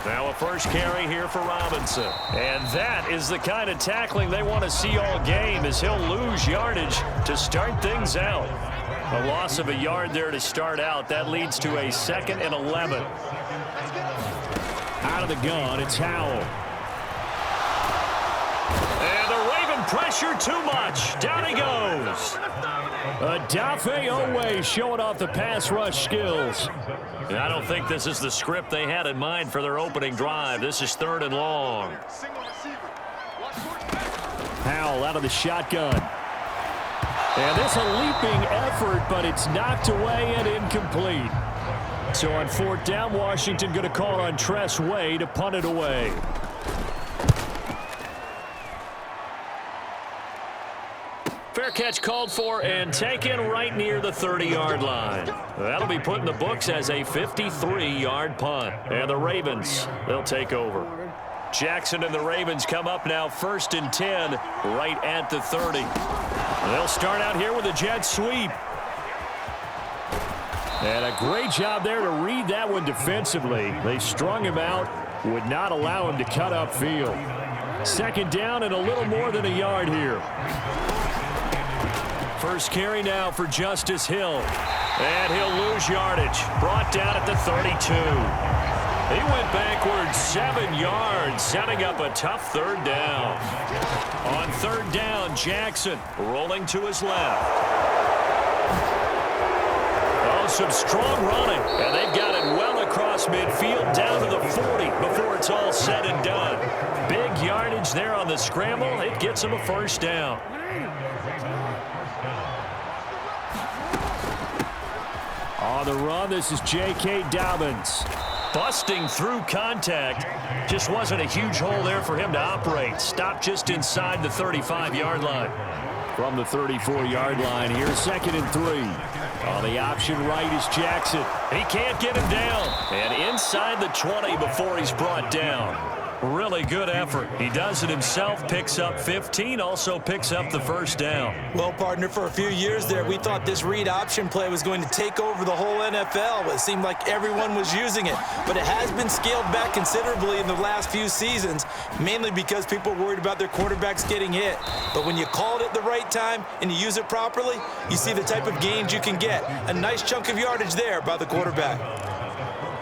Now a first carry here for Robinson. And that is the kind of tackling they want to see all game, as he'll lose yardage to start things out. A loss of a yard there to start out. That leads to a 2nd and 11. Out of the gun, it's Howell. And the Raven pressure too much. Down he goes. Adafe Owe showing off the pass rush skills. And I don't think this is the script they had in mind for their opening drive. This is 3rd and long. Howell out of the shotgun. And this a leaping effort, but it's knocked away and incomplete. So on 4th down, Washington going to call on Tress Way to punt it away. Fair catch called for and taken right near the 30-yard line. That'll be put in the books as a 53-yard punt. And the Ravens, they'll take over. Jackson and the Ravens come up now 1st and 10 right at the 30. They'll start out here with a jet sweep. And a great job there to read that one defensively. They strung him out, would not allow him to cut upfield. 2nd down and a little more than a yard here. First carry now for Justice Hill. And he'll lose yardage. Brought down at the 32. He went backwards 7 yards, setting up a tough 3rd down. On 3rd down, Jackson rolling to his left. Oh, some strong running. And they've got it well across midfield down to the 40 before it's all said and done. Big yardage there on the scramble. It gets him a 1st down. On the run, this is J.K. Dobbins. Busting through contact. Just wasn't a huge hole there for him to operate. Stopped just inside the 35-yard line. From the 34-yard line here, 2nd and 3. On the option right is Jackson. He can't get him down. And inside the 20 before he's brought down. Really good effort. He does it himself, picks up 15, also picks up the 1st down. Well, partner, for a few years there, we thought this read option play was going to take over the whole NFL. It seemed like everyone was using it. But it has been scaled back considerably in the last few seasons, mainly because people are worried about their quarterbacks getting hit. But when you call it at the right time and you use it properly, you see the type of gains you can get. A nice chunk of yardage there by the quarterback.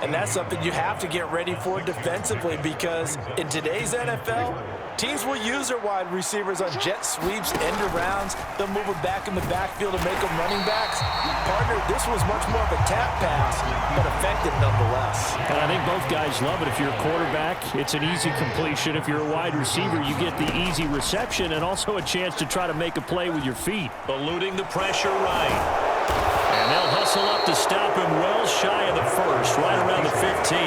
And that's something you have to get ready for defensively, because in today's NFL, teams will use their wide receivers on jet sweeps, end arounds. They'll move them back in the backfield to make them running backs. Partner, this was much more of a tap pass, but effective nonetheless. And I think both guys love it. If you're a quarterback, it's an easy completion. If you're a wide receiver, you get the easy reception and also a chance to try to make a play with your feet. Eluding the pressure right. And they'll hustle up to stop him well shy of the 1st, right around the 15.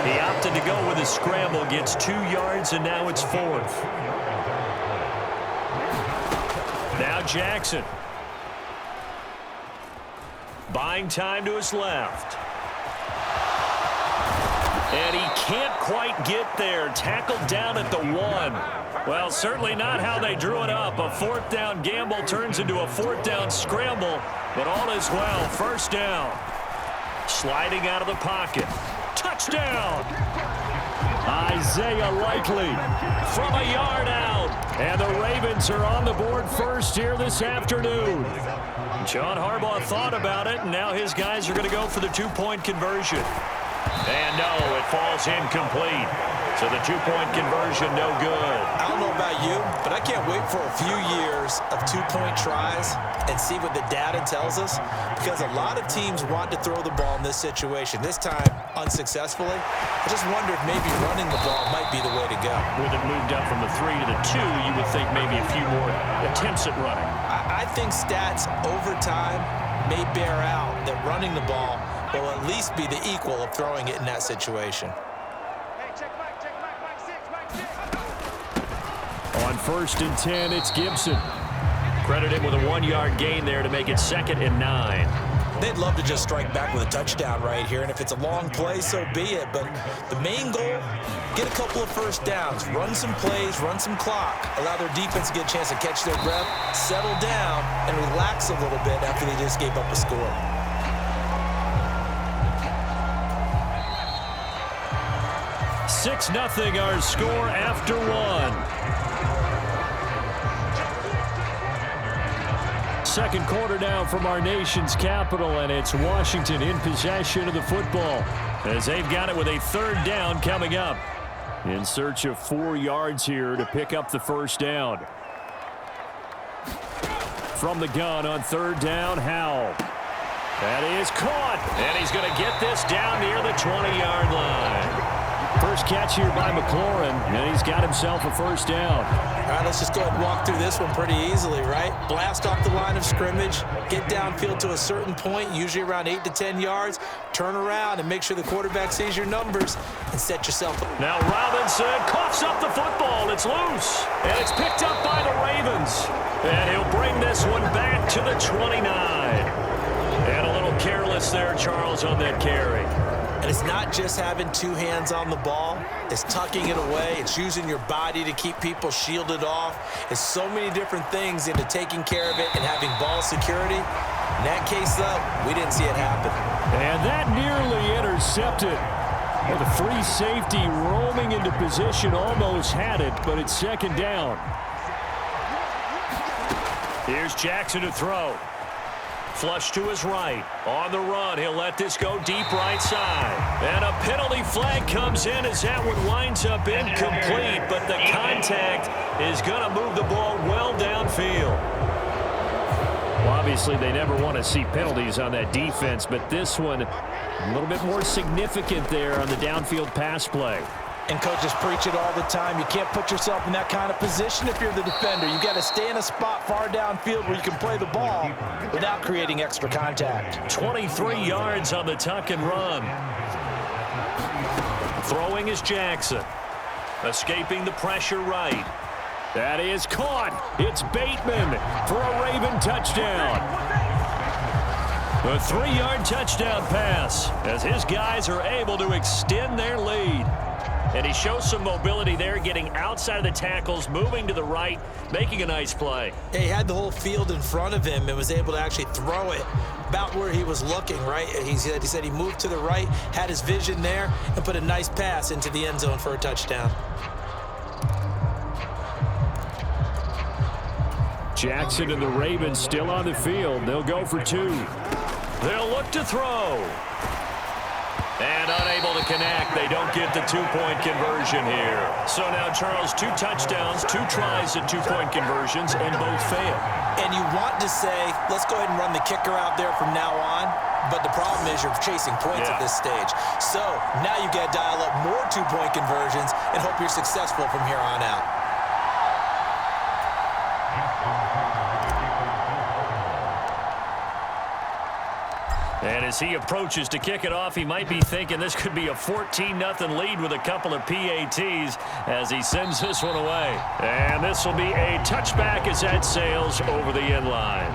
He opted to go with a scramble, gets 2 yards, and now it's 4th. Now Jackson. Buying time to his left. And he can't quite get there. Tackled down at the 1. Well, certainly not how they drew it up. A 4th down gamble turns into a 4th down scramble. But all is well. 1st down. Sliding out of the pocket. Touchdown! Isaiah Likely From a yard out. And the Ravens are on the board first here this afternoon. John Harbaugh thought about it, and now his guys are going to go for the 2-point conversion. And no, it falls incomplete. So the 2-point conversion, no good. I don't know about you, but I can't wait for a few years of 2-point tries and see what the data tells us, because a lot of teams want to throw the ball in this situation. This time, unsuccessfully. I just wondered if maybe running the ball might be the way to go. With it moved up from the 3 to the 2, you would think maybe a few more attempts at running. I think stats over time may bear out that running the ball will at least be the equal of throwing it in that situation. On 1st and 10, it's Gibson. Credit him with a 1-yard gain there to make it 2nd and 9. They'd love to just strike back with a touchdown right here, and if it's a long play, so be it. But the main goal, get a couple of 1st downs, run some plays, run some clock, allow their defense to get a chance to catch their breath, settle down, and relax a little bit after they just gave up a score. 6-0 our score after one. Second quarter now from our nation's capital, and it's Washington in possession of the football as they've got it with a third down coming up. In search of 4 yards here to pick up the first down. From the gun on third down, Howell. That is caught, and he's going to get this down near the 20-yard line. First catch here by McLaurin, and he's got himself a first down. All right, let's just go ahead and walk through this one pretty easily, right? Blast off the line of scrimmage, get downfield to a certain point, usually around 8 to 10 yards, turn around and make sure the quarterback sees your numbers and set yourself up. Now Robinson coughs up the football. It's loose, and it's picked up by the Ravens. And he'll bring this one back to the 29. And a little careless there, Charles, on that carry. And it's not just having 2 hands on the ball. It's tucking it away. It's using your body to keep people shielded off. It's so many different things into taking care of it and having ball security. In that case, though, we didn't see it happen. And that nearly intercepted. Well, the free safety roaming into position almost had it, but it's second down. Here's Jackson to throw. Flush to his right. On the run, he'll let this go deep right side. And a penalty flag comes in as that one winds up incomplete, but the contact is going to move the ball well downfield. Well, obviously, they never want to see penalties on that defense, but this one a little bit more significant there on the downfield pass play. And coaches preach it all the time. You can't put yourself in that kind of position if you're the defender. You've got to stay in a spot far downfield where you can play the ball without creating extra contact. 23 yards on the tuck and run. Throwing is Jackson. Escaping the pressure right. That is caught. It's Bateman for a Raven touchdown. A 3-yard touchdown pass as his guys are able to extend their lead. And he shows some mobility there, getting outside of the tackles, moving to the right, making a nice play. He had the whole field in front of him and was able to actually throw it about where he was looking, right? He said he moved to the right, had his vision there, and put a nice pass into the end zone for a touchdown. Jackson and the Ravens still on the field. They'll go for 2. They'll look to throw. And unable to connect. They don't get the 2-point conversion here. So now, Charles, 2 touchdowns, 2 tries at 2-point conversions, and both fail. And you want to say, let's go ahead and run the kicker out there from now on. But the problem is you're chasing points at this stage. So now you got to dial up more 2-point conversions and hope you're successful from here on out. And as he approaches to kick it off, he might be thinking this could be a 14-0 lead with a couple of PATs as he sends this one away. And this will be a touchback as that sails over the end line.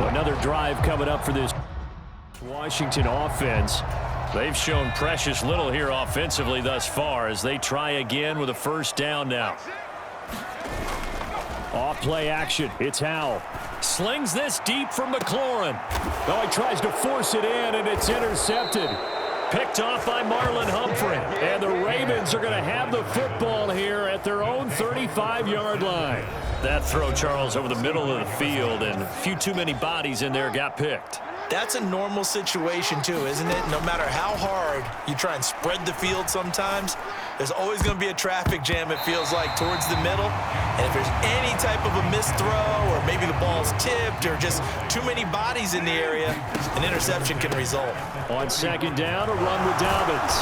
Another drive coming up for this Washington offense. They've shown precious little here offensively thus far as they try again with a first down now. Off play action. It's Howell. Slings this deep from McLaurin. Oh, he tries to force it in, and it's intercepted. Picked off by Marlon Humphrey. And the Ravens are going to have the football here at their own 35-yard line. That throw, Charles, over the middle of the field, and a few too many bodies in there got picked. That's a normal situation, too, isn't it? No matter how hard you try and spread the field sometimes, there's always going to be a traffic jam, it feels like, towards the middle. And if there's any type of a missed throw or maybe the ball's tipped or just too many bodies in the area, an interception can result. On second down, a run with Dobbins.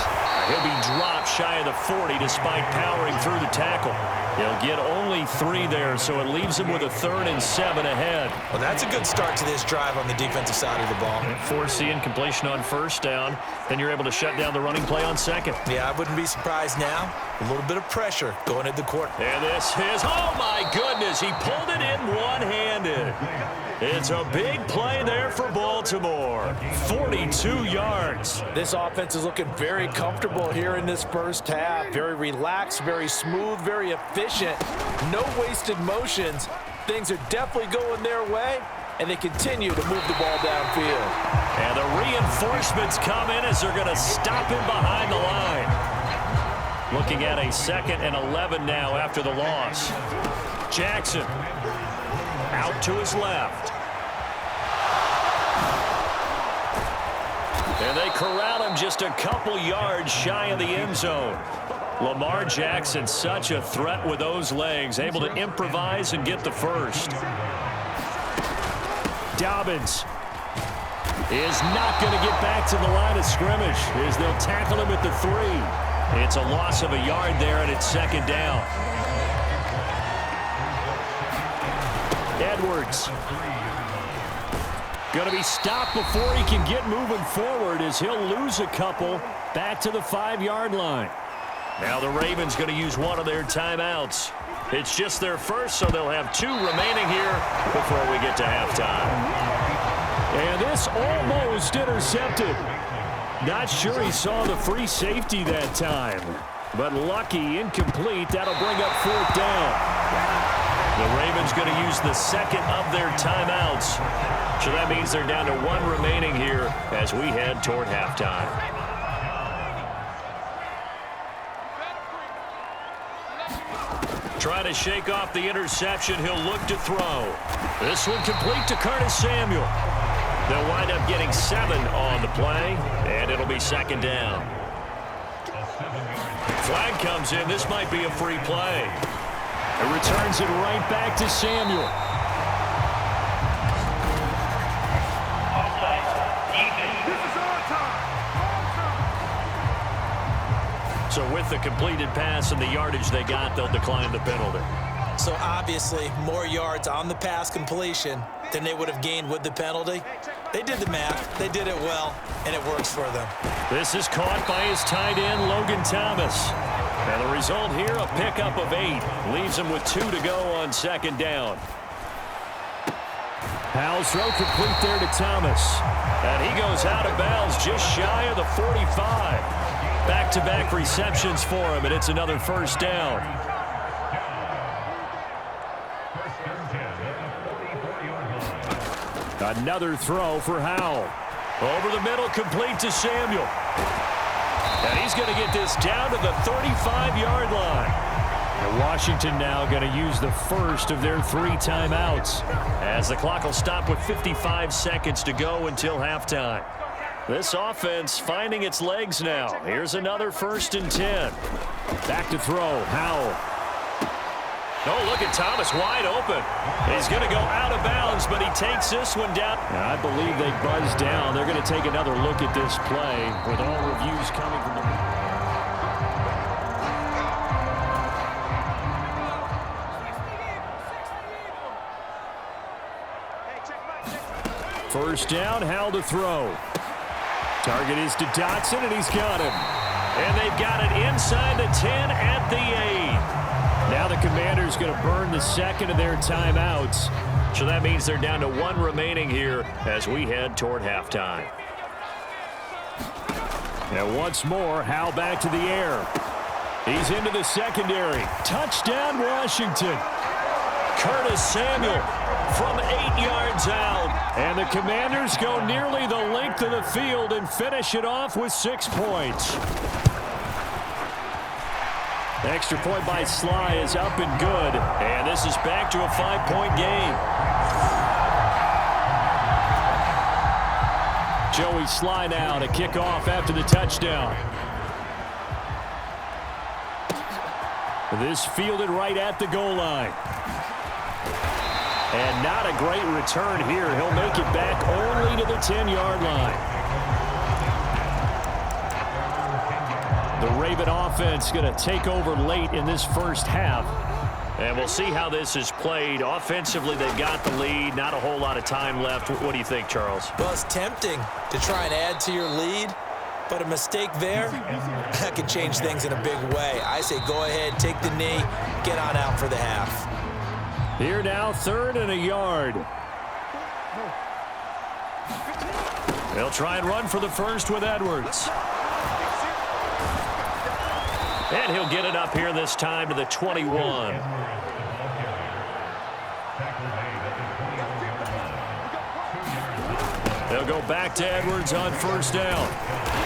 He'll be dropped shy of the 40 despite powering through the tackle. He'll get only 3 there, so it leaves him with a 3rd and 7 ahead. Well, that's a good start to this drive on the defensive side of the ball. Force the incompletion on first down. Then you're able to shut down the running play on second. Yeah, I wouldn't be surprised now. A little bit of pressure going into the quarter. And this is, oh my goodness, he pulled it in one-handed. It's a big play there for Baltimore. 42 yards. This offense is looking very comfortable here in this first half. Very relaxed, very smooth, very efficient. No wasted motions. Things are definitely going their way, and they continue to move the ball downfield. And the reinforcements come in as they're going to stop him behind the line. Looking at a 2nd and 11 now after the loss. Jackson out to his left. And they corral him just a couple yards shy of the end zone. Lamar Jackson, such a threat with those legs, able to improvise and get the first. Dobbins is not going to get back to the line of scrimmage as they'll tackle him at the 3. It's a loss of a yard there, and it's 2nd down. Edwards going to be stopped before he can get moving forward as he'll lose a couple back to the 5-yard line. Now the Ravens going to use one of their timeouts. It's just their first, so they'll have 2 remaining here before we get to halftime. And this almost intercepted. Not sure he saw the free safety that time. But lucky, incomplete. That'll bring up 4th down. The Ravens going to use the 2nd of their timeouts. So that means they're down to 1 remaining here as we head toward halftime. Trying to shake off the interception. He'll look to throw. This one complete to Curtis Samuel. They'll wind up getting 7 on the play, and it'll be 2nd down. Flag comes in. This might be a free play. It returns it right back to Samuel. So with the completed pass and the yardage they got, they'll decline the penalty. So obviously more yards on the pass completion than they would have gained with the penalty. They did the math. They did it well, and it works for them. This is caught by his tight end, Logan Thomas. And the result here, a pickup of 8. Leaves him with 2 to go on 2nd down. Howell's throw complete there to Thomas. And he goes out of bounds just shy of the 45. Back-to-back receptions for him, and it's another 1st down. Another throw for Howell. Over the middle, complete to Samuel. And he's going to get this down to the 35-yard line. And Washington now going to use the first of their 3 timeouts. As the clock will stop with 55 seconds to go until halftime. This offense finding its legs now. Here's another 1st and 10. Back to throw, Howell. Oh, look at Thomas wide open. He's going to go out of bounds, but he takes this one down. I believe they buzzed down. They're going to take another look at this play with all reviews coming from the... First down, Howell to throw. Target is to Dotson, and he's got him. And they've got it inside the 10 at the 8. Now the Commanders going to burn the 2nd of their timeouts. So that means they're down to 1 remaining here as we head toward halftime. And once more, Howell back to the air. He's into the secondary. Touchdown, Washington. Curtis Samuel from 8 yards out. And the Commanders go nearly the length of the field and finish it off with 6 points. Extra point by Sly is up and good. And this is back to a 5-point game. Joey Sly now to kick off after the touchdown. This fielded right at the goal line. And not a great return here. He'll make it back only to the 10-yard line. The Raven offense going to take over late in this first half. And we'll see how this is played. Offensively, they've got the lead. Not a whole lot of time left. What do you think, Charles? Well, it's tempting to try and add to your lead, but a mistake there, that could change things in a big way. I say go ahead, take the knee, get on out for the half. Here now, 3rd and a yard. They'll try and run for the first with Edwards. And he'll get it up here this time to the 21. They'll go back to Edwards on first down.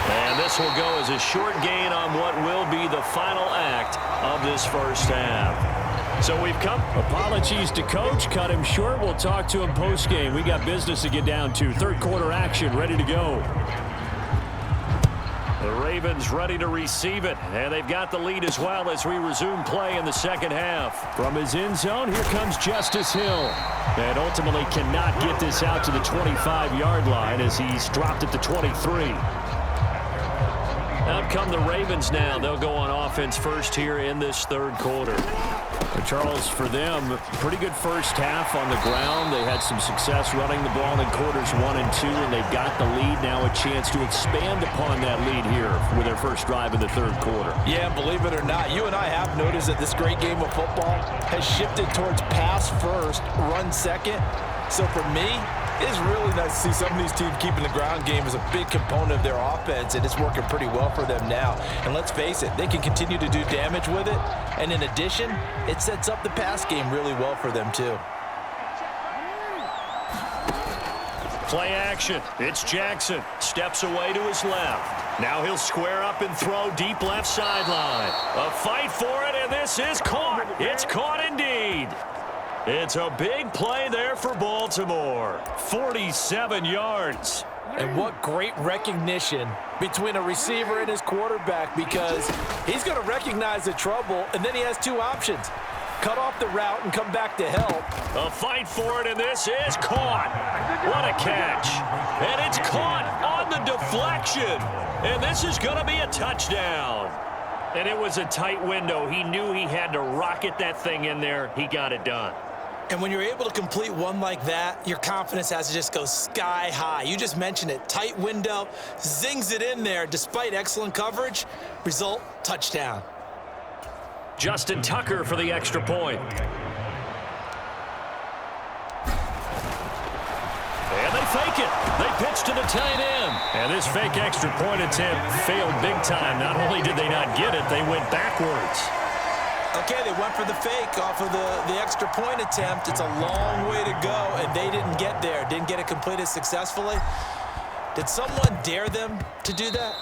And this will go as a short gain on what will be the final act of this first half. So we've come. Apologies to Coach. Cut him short. We'll talk to him post-game. We got business to get down to. Third quarter action ready to go. The Ravens ready to receive it, and they've got the lead as well as we resume play in the second half. From his end zone, here comes Justice Hill. And ultimately cannot get this out to the 25-yard line as he's dropped at the 23. Out come the Ravens now. They'll go on offense first here in this third quarter. Charles, for them, pretty good first half on the ground. They had some success running the ball in quarters 1 and 2, and they've got the lead. Now a chance to expand upon that lead here with their first drive in the third quarter. Yeah, believe it or not, you and I have noticed that this great game of football has shifted towards pass first, run second. So for me, it's really nice to see some of these teams keeping the ground game as a big component of their offense, and it's working pretty well for them now. And let's face it, they can continue to do damage with it. And in addition, it sets up the pass game really well for them too. Play action. It's Jackson. Steps away to his left. Now he'll square up and throw deep left sideline. A fight for it, and this is caught. It's caught indeed. It's a big play there for Baltimore. 47 yards. And what great recognition between a receiver and his quarterback, because he's going to recognize the trouble, and then he has two options. Cut off the route and come back to help. A fight for it, and this is caught. What a catch. And it's caught on the deflection. And this is going to be a touchdown. And it was a tight window. He knew he had to rocket that thing in there. He got it done. And when you're able to complete one like that, your confidence has to just go sky high. You just mentioned it. Tight window, zings it in there despite excellent coverage. Result, touchdown. Justin Tucker for the extra point. And they fake it. They pitch to the tight end. And this fake extra point attempt failed big time. Not only did they not get it, they went backwards. Okay, they went for the fake off of the extra point attempt. It's a long way to go, and they didn't get there. Didn't get it completed successfully. Did someone dare them to do that?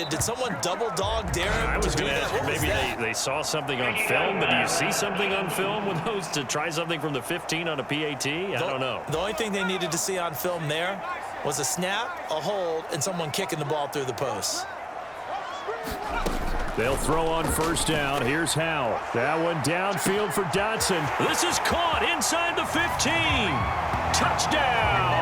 Did someone double dog dare them to do that? I was going to ask, maybe they saw something on film, but do you see something on film with those to try something from the 15 on a PAT? I don't know. The only thing they needed to see on film there was a snap, a hold, and someone kicking the ball through the posts. They'll throw on first down. Here's Howell. That one downfield for Dotson. This is caught inside the 15. Touchdown.